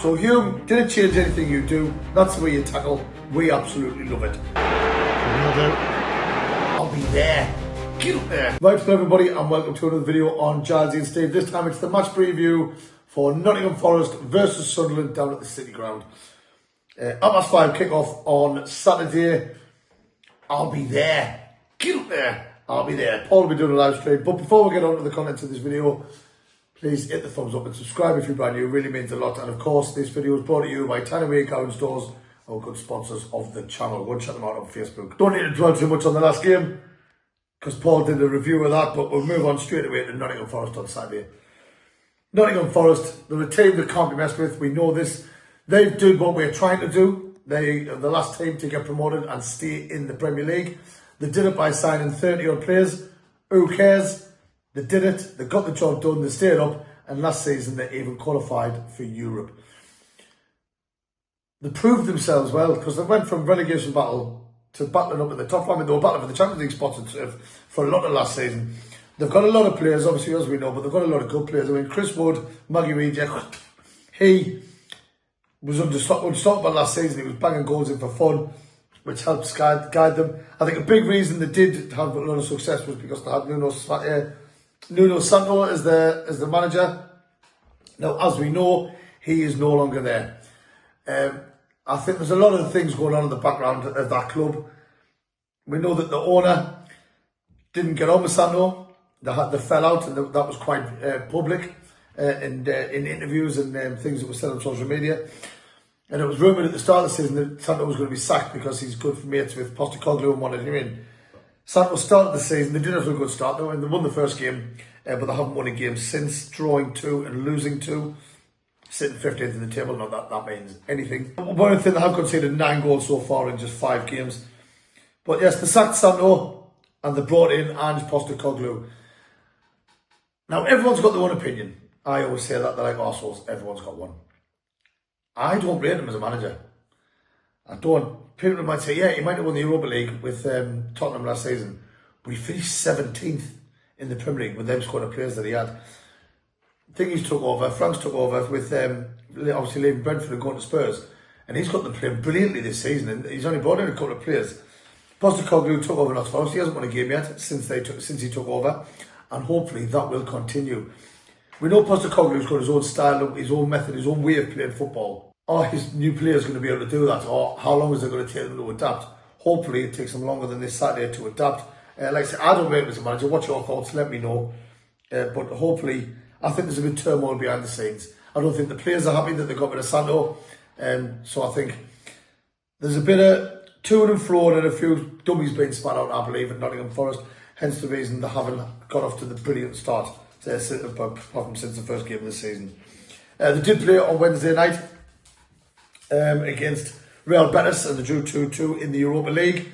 So Hume, did it change anything you do? That's the way you tackle. We absolutely love it. I'll be there. Get up there. Right, hello everybody and welcome to another video on Jazzy and Steve. This time it's the match preview for Nottingham Forest versus Sunderland down at the City Ground. 5:30 kick-off on Saturday. I'll be there. Get up there. I'll be there. Paul will be doing a live stream. But before we get on to the content of this video, please hit the thumbs up and subscribe if you're brand new. It really means a lot. And of course, this video is brought to you by Tiny Cow Stores, our good sponsors of the channel. Go and check them out on Facebook. Don't need to dwell too much on the last game, because Paul did a review of that, but we'll move on straight away to Nottingham Forest on Saturday. Nottingham Forest, they're a team that can't be messed with. We know this. They've done what we're trying to do. They are the last team to get promoted and stay in the Premier League. They did it by signing 30-odd players. Who cares? They did it. They got the job done. They stayed up. And last season, they even qualified for Europe. They proved themselves well, because they went from relegation battle to battling up at the top line. They were battling for the Champions League spots for a lot of last season. They've got a lot of players, obviously, as we know, but they've got a lot of good players. I mean, Chris Wood, Maggie Reed, he was unstoppable last season. He was banging goals in for fun, which helped guide them. I think a big reason they did have a lot of success was because they had Nuno Santo as the manager. Now, as we know, he is no longer there. I think there's a lot of things going on in the background of that club. We know that the owner didn't get on with Santo. They fell out, and that was quite public in interviews and things that were said on social media. And it was rumoured at the start of the season that Santo was going to be sacked because he's good for mates with Postecoglou and wanted him in. Santo started the season. They did have a good start though, and they won the first game, but they haven't won a game since, drawing 2 and losing 2, sitting 15th in the table. Not that that means anything. One thing, they have conceded 9 goals so far in just 5 games. But yes, they sacked Santo and they brought in Ange Postecoglou. Now, everyone's got their own opinion. I always say that they're like arseholes. Everyone's got one. I don't rate him as a manager. I don't. People might say, yeah, he might have won the Europa League with Tottenham last season, but he finished 17th in the Premier League with them squad of players that he had. Thingy's took over, Frank's took over with obviously leaving Brentford and going to Spurs, and he's got them playing brilliantly this season, and he's only brought in a couple of players. Postecoglou took over Nottingham Forest. He hasn't won a game yet since he took over, and hopefully that will continue. We know Postecoglou's got his own style, his own method, his own way of playing football. Are his new players going to be able to do that, or how long is it going to take them to adapt? Hopefully it takes them longer than this Saturday to adapt. Like I said, I don't rate him as a manager. What's your thoughts? Let me know. But hopefully, I think there's a bit of turmoil behind the scenes. I don't think the players are happy that they got rid of Santo. So I think there's a bit of to and fro and a few dummies being spat out, I believe, at Nottingham Forest. Hence the reason they haven't got off to the brilliant start since the first game of the season. They did play on Wednesday night against Real Betis, and they drew 2-2 in the Europa League.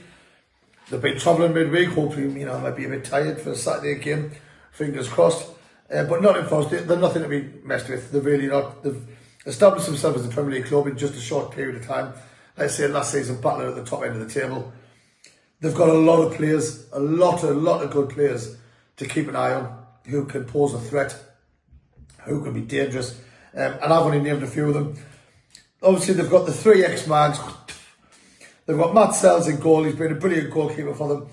They've been travelling midweek. Hopefully, might be a bit tired for a Saturday game. Fingers crossed. But Nottingham Forest, they're nothing to be messed with. They're really not. They've established themselves as a Premier League club in just a short period of time. Like I said, last season, battling at the top end of the table. They've got a lot of players, a lot of good players to keep an eye on, who can pose a threat, who can be dangerous. And I've only named a few of them. Obviously, they've got the 3 X-Mags. They've got Matt Sells in goal. He's been a brilliant goalkeeper for them.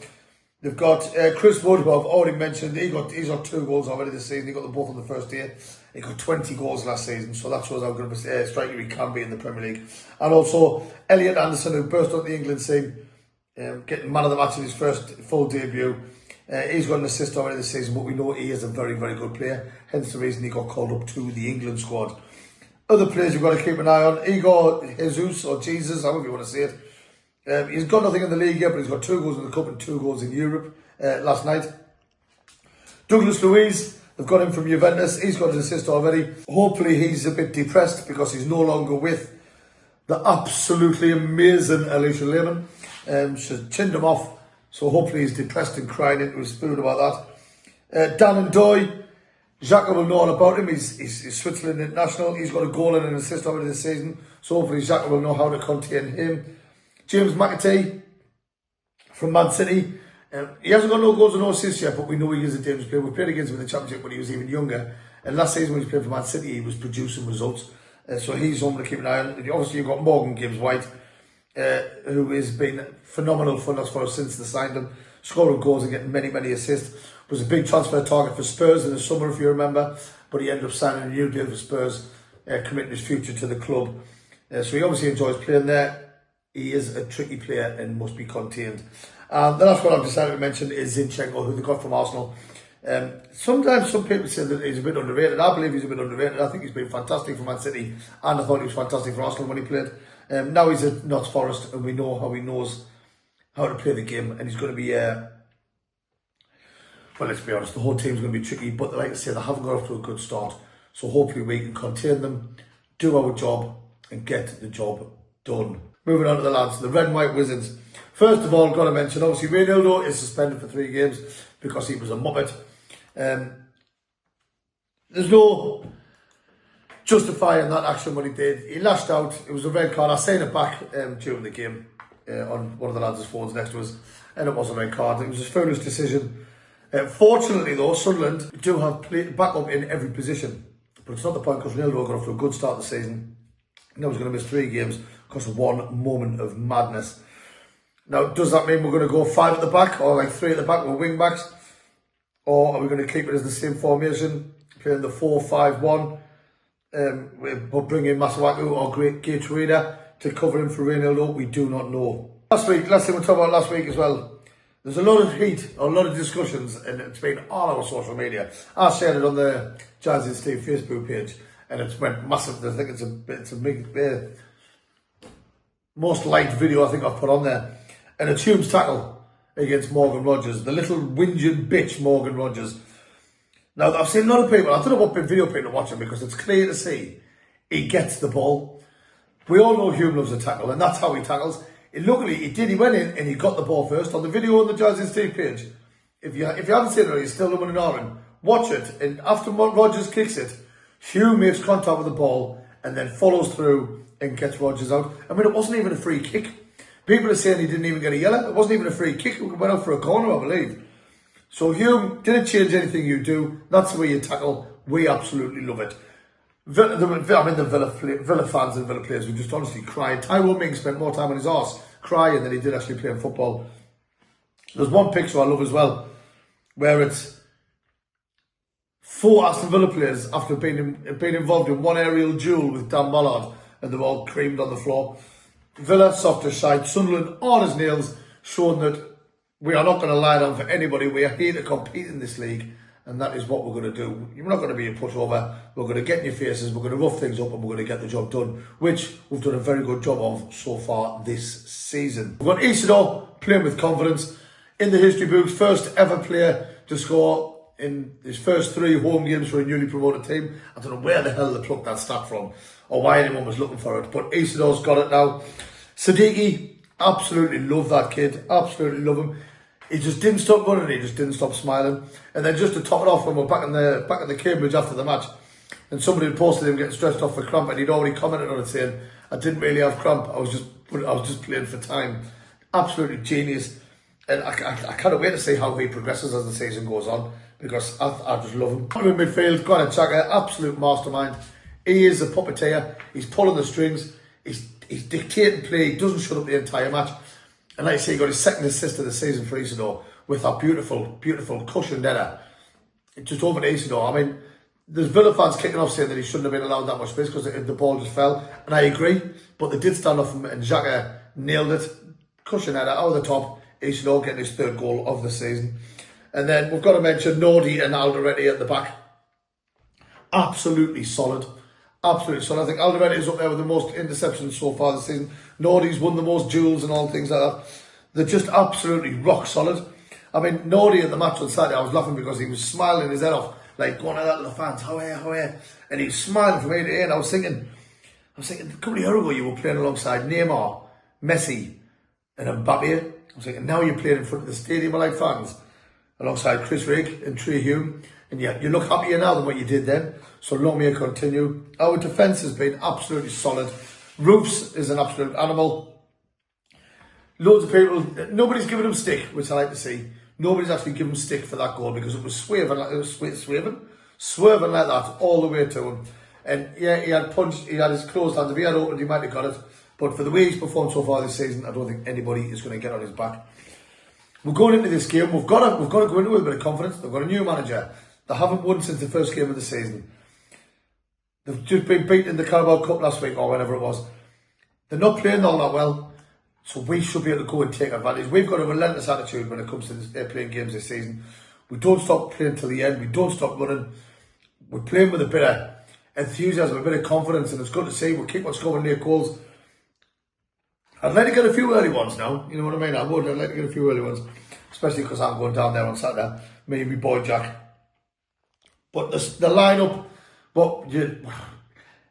They've got Chris Wood, who I've already mentioned. He's got 2 goals already this season. He got them both on the first day. He got 20 goals last season, so that shows how good of a striker he can be in the Premier League. And also, Elliot Anderson, who burst out the England team, getting man of the match in his first full debut. He's got an assist already this season, but we know he is a very, very good player. Hence the reason he got called up to the England squad. Other players you've got to keep an eye on. Igor Jesus, or Jesus, however you want to say it. He's got nothing in the league yet, but he's got 2 goals in the Cup and 2 goals in Europe last night. Douglas Luiz, they've got him from Juventus. He's got an assist already. Hopefully he's a bit depressed because he's no longer with the absolutely amazing Alicia Lehmann. She's chinned him off, so hopefully he's depressed and crying into his spirit about that. Dan and Doy, Jacques will know all about him. He's Switzerland international. He's got a goal and an assist already this season, so hopefully Jacques will know how to contain him. James McAtee from Man City. He hasn't got no goals and no assists yet, but we know he is a dangerous player. We played against him in the Championship when he was even younger. And last season when he played for Man City, he was producing results. So he's someone to keep an eye on. Obviously, you've got Morgan Gibbs-White, who has been phenomenal for us since they signed him. Scoring goals and getting many, many assists. Was a big transfer target for Spurs in the summer, if you remember. But he ended up signing a new deal for Spurs, committing his future to the club. So he obviously enjoys playing there. He is a tricky player and must be contained. The last one I've decided to mention is Zinchenko, who they got from Arsenal. Sometimes some people say that he's a bit underrated. I believe he's a bit underrated. I think he's been fantastic for Man City, and I thought he was fantastic for Arsenal when he played. Now he's at Nottingham Forest, and we know how he knows how to play the game, and he's going to be, well, let's be honest, the whole team's going to be tricky, but like I say, they haven't got off to a good start, so hopefully we can contain them, do our job, and get the job done. Moving on to the lads, the Red and White Wizards. First of all, got to mention, obviously, Reynaldo is suspended for 3 games because he was a muppet. There's no justifying that action when he did. He lashed out. It was a red card. I seen it back during the game on one of the lads' phones next to us, and it was a red card. It was a foolish decision. Fortunately, though, Sunderland do have backup in every position, but it's not the point because Reynaldo got off to a good start of the season. Now he's going to miss 3 games because of one moment of madness. Now, does that mean we're going to go 5 at the back, or like 3 at the back with wing backs? Or are we going to keep it as the same formation, playing the 4-5-1, but bring in Masuaku or Gatorade to cover him for Reynaldo? We do not know. Last thing we'll talk about last week as well. There's a lot of heat, a lot of discussions, and it's been on our social media. I shared it on the Jazz and Steve Facebook page, and it's went massive. I think it's a big, most liked video I think I've put on there. And it's Hume's tackle against Morgan Rogers, the little whinging bitch Morgan Rogers. Now, I've seen a lot of people, I don't know what video people are watching because it's clear to see he gets the ball. We all know Hume loves a tackle, and that's how he tackles. Luckily, he did. He went in and he got the ball first. On the video on the Jazz and Steve page, if you haven't seen it, you're still living in Ireland, watch it. And after Rogers kicks it, Hume makes contact with the ball and then follows through and gets Rogers out. I mean, it wasn't even a free kick. People are saying he didn't even get a yellow. It wasn't even a free kick. It went out for a corner, I believe. So Hume, didn't change anything you do. That's the way you tackle. We absolutely love it. The Villa fans and Villa players were just honestly crying. Tyrone Mings spent more time on his arse crying than he did actually playing football. There's one picture I love as well, where it's 4 Aston Villa players after being involved in one aerial duel with Dan Ballard, and they're all creamed on the floor. Villa, softer side, Sunderland on his nails, showing that we are not going to lie down for anybody. We are here to compete in this league, and that is what we're going to do. You're not going to be a pushover. We're going to get in your faces, we're going to rough things up, and we're going to get the job done, which we've done a very good job of so far this season. We've got Isidore playing with confidence. In the history books, first ever player to score in his first 3 home games for a newly promoted team. I don't know where the hell they plucked that stat from, or why anyone was looking for it, but Isidore's got it now. Siddiqui, absolutely love that kid, absolutely love him. He just didn't stop running, he just didn't stop smiling. And then just to top it off, when we're back in the Cambridge after the match, and somebody had posted him getting stretched off for cramp, and he'd already commented on it saying, I didn't really have cramp, I was just playing for time. Absolutely genius. And I can't wait to see how he progresses as the season goes on, because I just love him. In midfield, Granit Xhaka, absolute mastermind. He is a puppeteer, he's pulling the strings, he's dictating play, he doesn't shut up the entire match. And like I say, he got his 2nd assist of the season for Isidore with that beautiful, beautiful cushioned header. Just over to Isidore. I mean, there's Villa fans kicking off saying that he shouldn't have been allowed that much space because the ball just fell. And I agree, but they did stand off him, and Xhaka nailed it. Cushion header out of the top. Isidore getting his 3rd goal of the season. And then we've got to mention Nordi and Alderete at the back. Absolutely solid. Absolutely solid. I think Alderete is up there with the most interceptions so far this season. Nordi's won the most duels and all things like that. They're just absolutely rock solid. I mean, Nordi at the match on Saturday, I was laughing because he was smiling his head off, like going at that to the fans, how are you? And he was smiling from ear to ear, and I was thinking, a couple of years ago you were playing alongside Neymar, Messi, and Mbappe. I was thinking, now you're playing in front of the stadium like fans, alongside Chris Rigg and Trey Hume, and yeah, you look happier now than what you did then. So long may it continue. Our defence has been absolutely solid. Roofs is an absolute animal. Loads of people, nobody's giving him stick, which I like to see. nobody's actually given stick for that goal because it was swerving like that all the way to him. And yeah, he had his closed hands. If he had opened, he might have got it. But for the way he's performed so far this season, I don't think anybody is going to get on his back. We're going into this game. We've got to go into with a bit of confidence. They've got a new manager. They haven't won since the first game of the season. They've just been beaten in the Carabao Cup last week or whenever it was. They're not playing all that well, so we should be able to go and take advantage. We've got a relentless attitude when it comes to playing games this season. We don't stop playing till the end. We don't stop running. We're playing with a bit of enthusiasm, a bit of confidence, and it's good to see. We keep on scoring late goals. I'd like to get a few early ones now. You know what I mean? I'd like to get a few early ones, especially because I'm going down there on Saturday. Me and my boy Jack. But the lineup,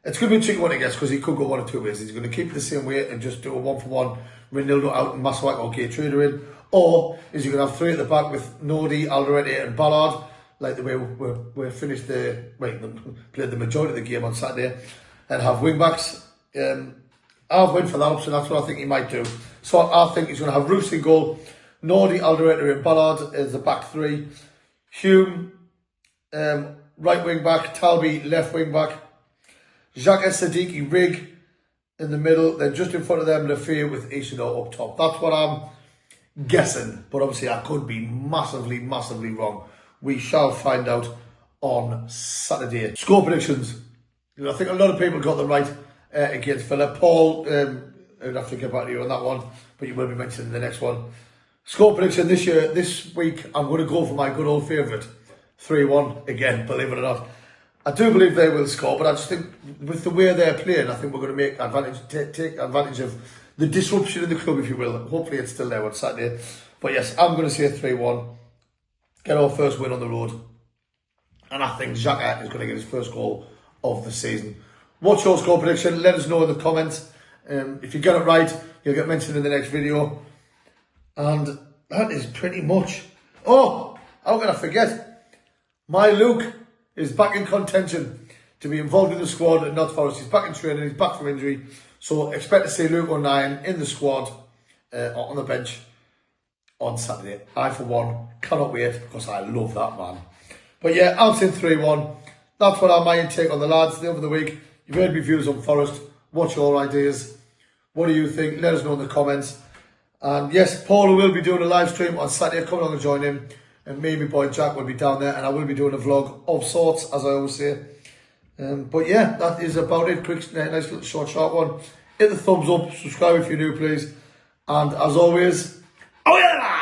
it's going to be a tricky one, I guess, because he could go one or two ways. He's going to keep it the same way and just do a 1-for-1, Ronaldo out and Maswak or Gay Trader in. Or is he going to have three at the back with Nordi, Alderete and Ballard, like the way we finished played the majority of the game on Saturday, and have wing-backs. I've went for that option. That's what I think he might do. So I think he's going to have Roos in goal, Nordi, Alderete and Ballard as the back three, Hume, right wing back, Talby, left wing back, Jacques Sadiki, Rig in the middle, then just in front of them, Lafayette with Ishidor up top. That's what I'm guessing, but obviously I could be massively wrong. We shall find out on Saturday. Score predictions. I think a lot of people got them right against Villa. Paul, I'd have to get back to you on that one, but you will be mentioned in the next one. Score prediction this week, I'm going to go for my good old favourite. 3-1 again, believe it or not. I do believe they will score, but I just think with the way they're playing, I think we're going to make take advantage of the disruption in the club, if you will. Hopefully it's still there on Saturday. But yes, I'm going to say 3-1. Get our first win on the road. And I think Xhaka is going to get his first goal of the season. What's your score prediction? Let us know in the comments. If you get it right, you'll get mentioned in the next video. And that is pretty much... Oh, how can I forget? My Luke is back in contention to be involved in the squad at Nottingham Forest. He's back in training, he's back from injury. So expect to see Luke O'Nien in the squad, on the bench on Saturday. I, for one, cannot wait because I love that man. But yeah, I'm saying 3-1. That's what my take on the lads over the week. You've heard my views on Forest. What's your ideas? What do you think? Let us know in the comments. And yes, Paul will be doing a live stream on Saturday. Come along and join him. And me and my boy Jack will be down there, and I will be doing a vlog of sorts, as I always say. But yeah, that is about it. Quick, nice little short one. Hit the thumbs up, subscribe if you're new, please. And as always, oh yeah!